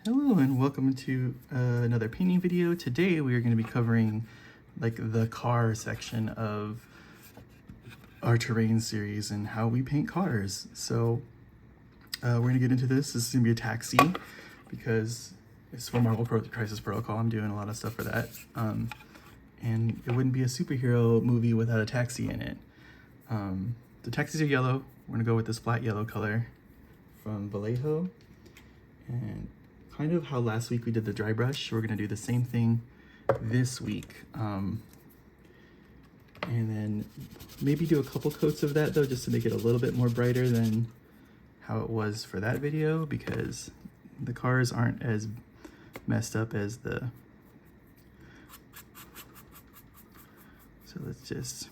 Hello and welcome to another painting video. Today we are going to be covering like the car section of our terrain series and how we paint cars. So we're going to get into this. This is going to be a taxi because it's for Marvel Crisis Protocol. I'm doing a lot of stuff for that. And it wouldn't be a superhero movie without a taxi in it. The taxis are yellow. We're going to go with this flat yellow color from Vallejo. And kind of how last week we did the dry brush, we're going to do the same thing this week. And then maybe do a couple coats of that though, just to make it a little bit more brighter than how it was for that video, because the cars aren't as messed up as the... So let's just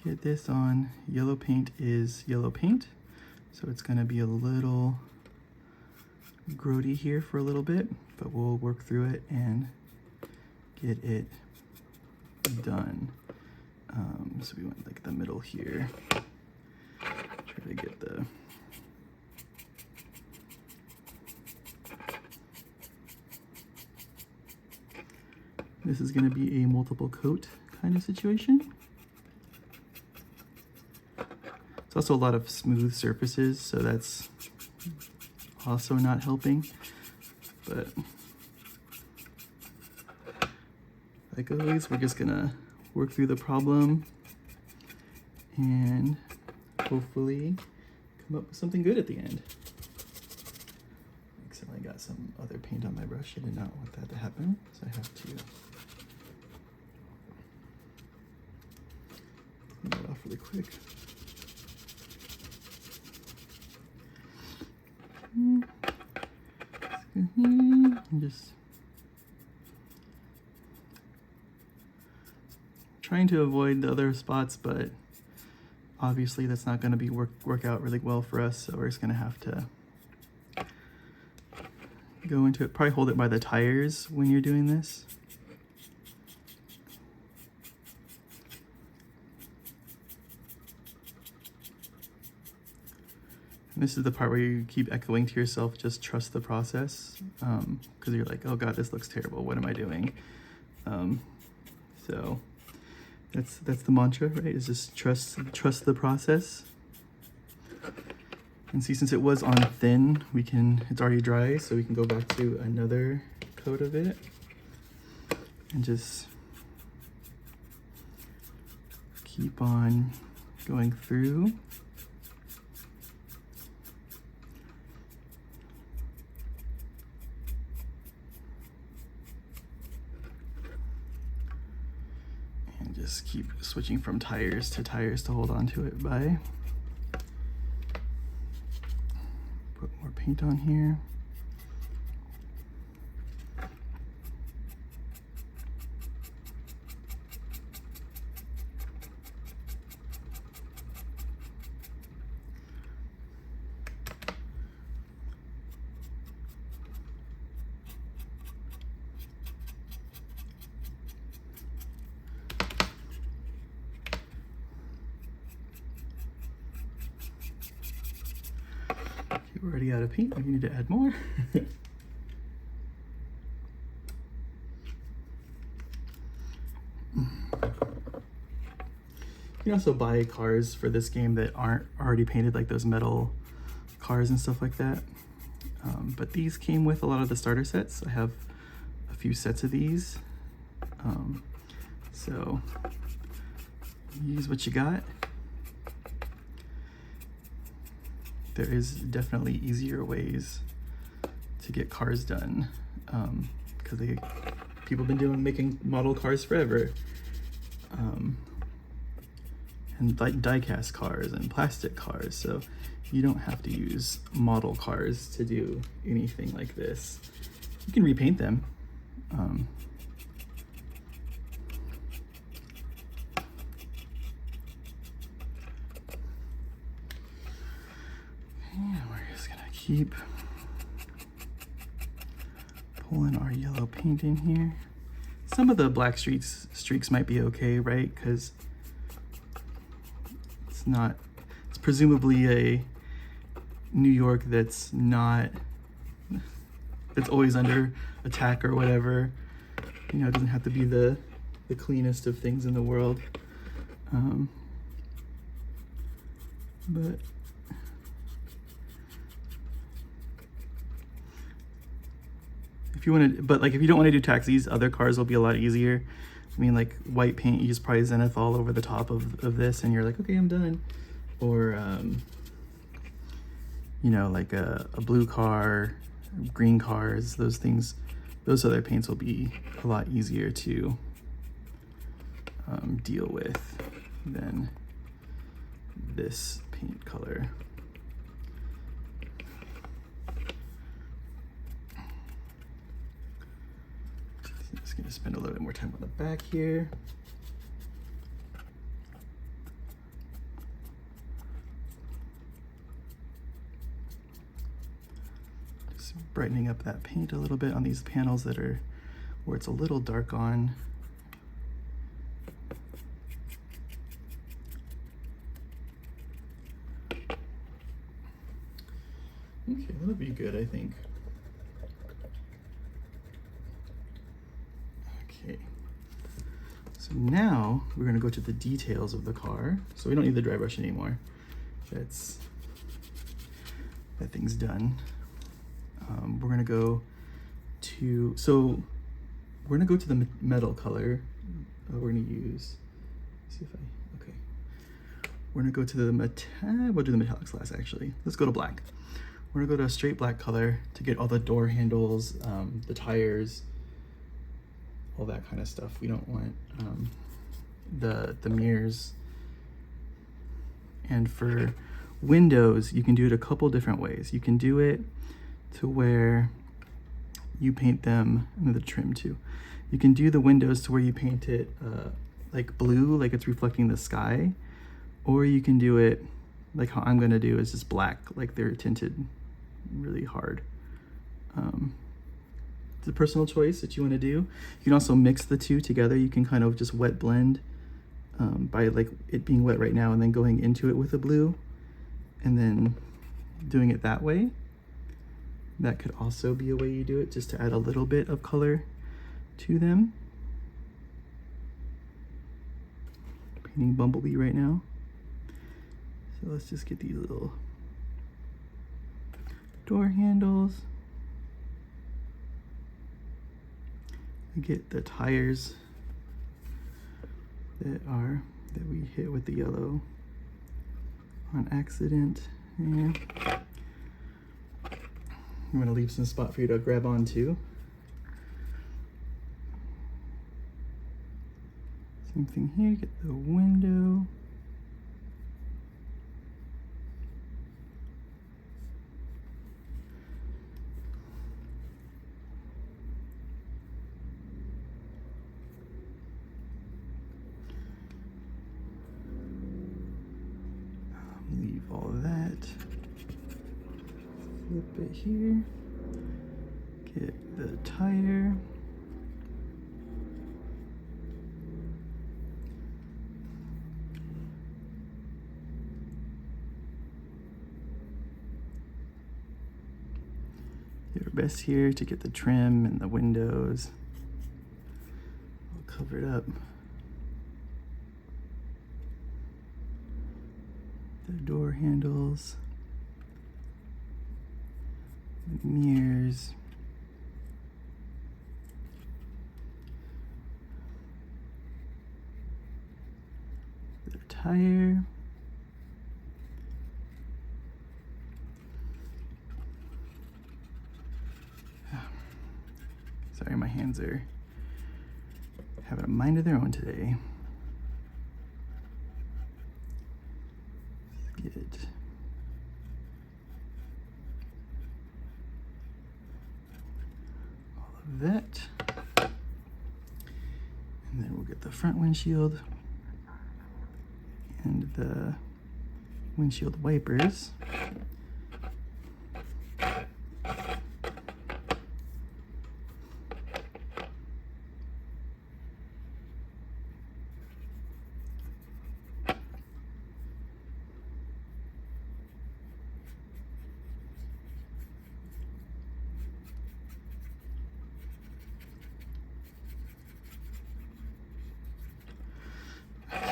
get this on. Yellow paint is yellow paint, so it's going to be a little grody here for a little bit, but we'll work through it and get it done. So we went like the middle here. Try to get the... This is going to be a multiple coat kind of situation. It's also a lot of smooth surfaces, so that's also not helping, but like always, we're just gonna work through the problem and hopefully come up with something good at the end. Except I got some other paint on my brush. I did not want that to happen, so I have to clean that off really quick. I'm just trying to avoid the other spots, but obviously that's not going to be work out really well for us, so we're just going to have to go into it. Probably hold it by the tires when you're doing this. And this is the part where you keep echoing to yourself, just trust the process, because you're like, oh God, this looks terrible. What am I doing? So that's the mantra, right? Is just trust the process. And see, since it was on thin, it's already dry, so we can go back to another coat of it and just keep on going through. Just keep switching from tires to hold on to it by. Put more paint on here. We're already out of paint. We need to add more. You can also buy cars for this game that aren't already painted, like those metal cars and stuff like that. But these came with a lot of the starter sets. I have a few sets of these. So use what you got. There is definitely easier ways to get cars done, because people have been making model cars forever, and like die-cast cars and plastic cars. So you don't have to use model cars to do anything like this. You can repaint them. Keep pulling our yellow paint in here. Some of the black streaks might be okay, right? Because it's presumably a New York that's not that's always under attack or whatever. You know, it doesn't have to be the cleanest of things in the world. But if you want to, but like if you don't want to do taxis, other cars will be a lot easier. I mean, like white paint, you just probably zenithal over the top of this and you're like, okay, I'm done. Or, you know, like a blue car, green cars, those things, those other paints will be a lot easier to deal with than this paint color. I'm just gonna spend a little bit more time on the back here. Just brightening up that paint a little bit on these panels that are where it's a little dark on. Okay, that'll be good, I think. Okay, so now we're gonna go to the details of the car. So we don't need the dry brush anymore. That thing's done. We're gonna go to, so we're gonna go to the metal color. We're gonna use, see if I, okay. We're gonna go to the we'll do the metallics last actually. Let's go to black. We're gonna go to a straight black color to get all the door handles, the tires, all that kind of stuff. We don't want the mirrors. And for windows, you can do it a couple different ways. You can do it to where you paint them, and the trim too. You can do the windows to where you paint it like blue, like it's reflecting the sky, or you can do it like how I'm gonna do is just black, like they're tinted really hard. It's a personal choice that you want to do. You can also mix the two together. You can kind of just wet blend by like it being wet right now and then going into it with a blue and then doing it that way. That could also be a way you do it, just to add a little bit of color to them. Painting Bumblebee right now. So let's just get these little door handles. Get the tires that we hit with the yellow on accident. And I'm gonna leave some spot for you to grab onto. Same thing here, get the window. Leave all of that. Flip it here. Get the tire. Do our best here to get the trim and the windows all covered up. The door handles, the mirrors, the tire, sorry, my hands are having a mind of their own today. Get all of that. And then we'll get the front windshield and the windshield wipers.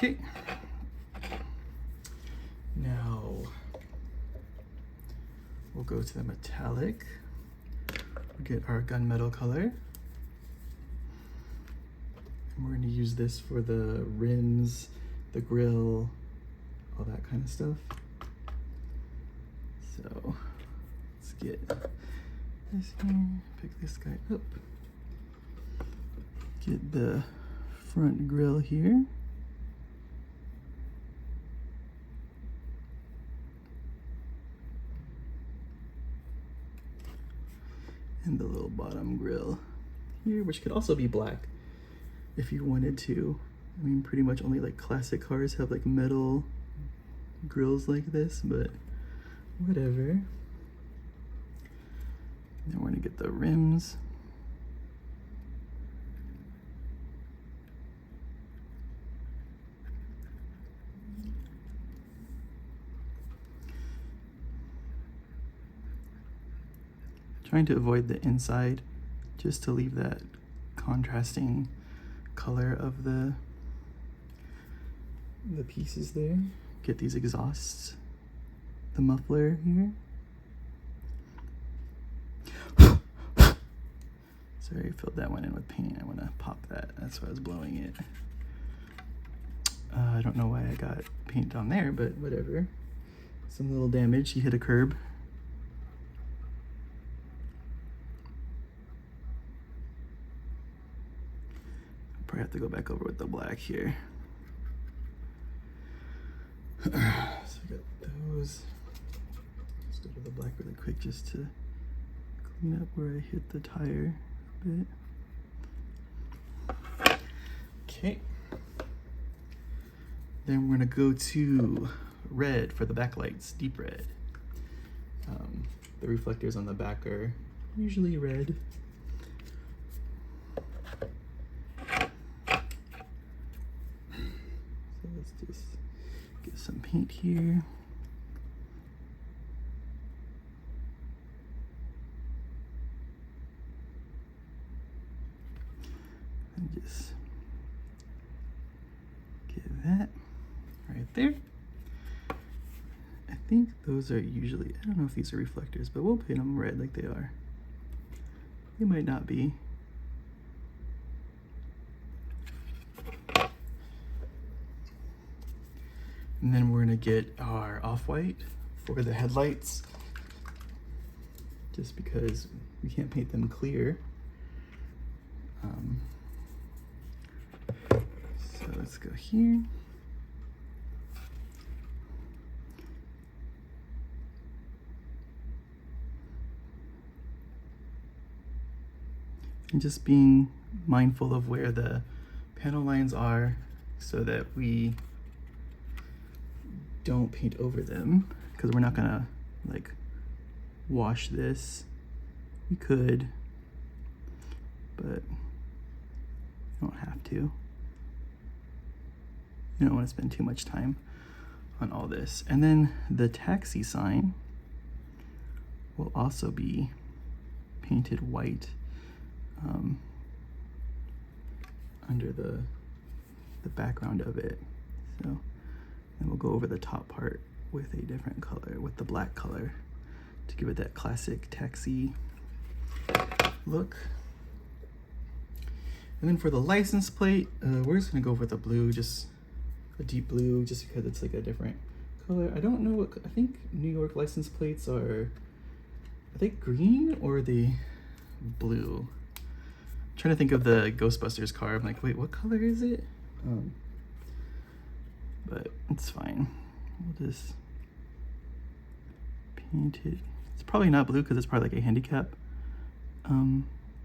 Okay. Now we'll go to the metallic. We'll get our gunmetal color. And we're going to use this for the rims, the grill, all that kind of stuff. So let's get this here, pick this guy up. Get the front grill here. And the little bottom grill here, which could also be black if you wanted to. I mean, pretty much only like classic cars have like metal grills like this, but whatever. Then we're gonna get the rims. Trying to avoid the inside just to leave that contrasting color of the pieces there. Get these exhausts, the muffler here. Sorry, I filled that one in with paint. I want to pop that. That's why I was blowing it. I don't know why I got paint on there, but whatever. Some little damage. He hit a curb. Probably have to go back over with the black here. So we got those. Let's go to the black really quick just to clean up where I hit the tire a bit. Okay. Then we're gonna go to red for the backlights, deep red. The reflectors on the back are usually red. So let's just get some paint here. And just get that right there. I think those are usually, I don't know if these are reflectors, but we'll paint them red like they are. They might not be. And then we're gonna get our off-white for the headlights, just because we can't paint them clear. So let's go here. And just being mindful of where the panel lines are so that we don't paint over them, because we're not gonna like wash this. We could, but you don't have to. You don't want to spend too much time on all this. And then the taxi sign will also be painted white under the background of it. So then we'll go over the top part with a different color, with the black color, to give it that classic taxi look. And then for the license plate, we're just gonna go with a blue, just a deep blue, just because it's like a different color. I don't know what, I think New York license plates are they green or are they blue? I'm trying to think of the Ghostbusters car. I'm like, wait, what color is it? But it's fine. We'll just paint it. It's probably not blue because it's probably like a handicap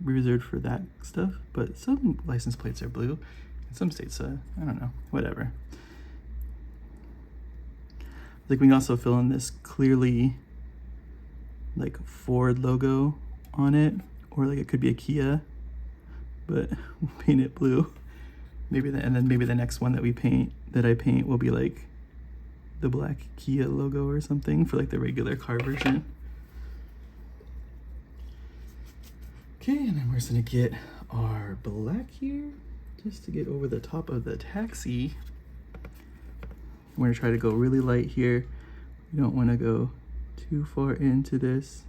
reserved for that stuff, but some license plates are blue. In some states, I don't know, whatever. Like we can also fill in this clearly like Ford logo on it, or like it could be a Kia, but we'll paint it blue. Maybe and then maybe the next one that I paint will be like the black Kia logo or something for like the regular car version. Okay, and then we're just gonna get our black here just to get over the top of the taxi. We're gonna try to go really light here. We don't wanna go too far into this.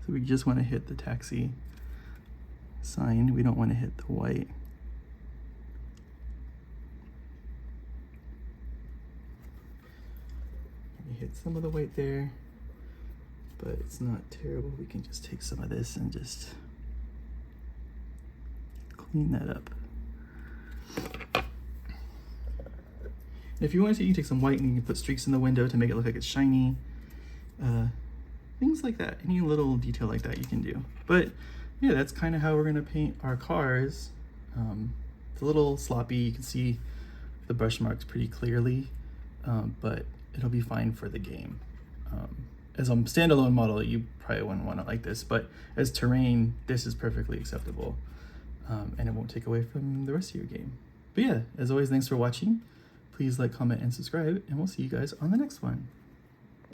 So we just wanna hit the taxi sign. We don't wanna hit the white. We hit some of the white there, but it's not terrible. We can just take some of this and just clean that up. If you want to, you can take some white and you can put streaks in the window to make it look like it's shiny. Things like that. Any little detail like that you can do. But yeah, that's kind of how we're gonna paint our cars. It's a little sloppy. You can see the brush marks pretty clearly, but it'll be fine for the game. As a standalone model, you probably wouldn't want it like this, but as terrain, this is perfectly acceptable. And it won't take away from the rest of your game. But yeah, as always, thanks for watching. Please like, comment, and subscribe, and we'll see you guys on the next one.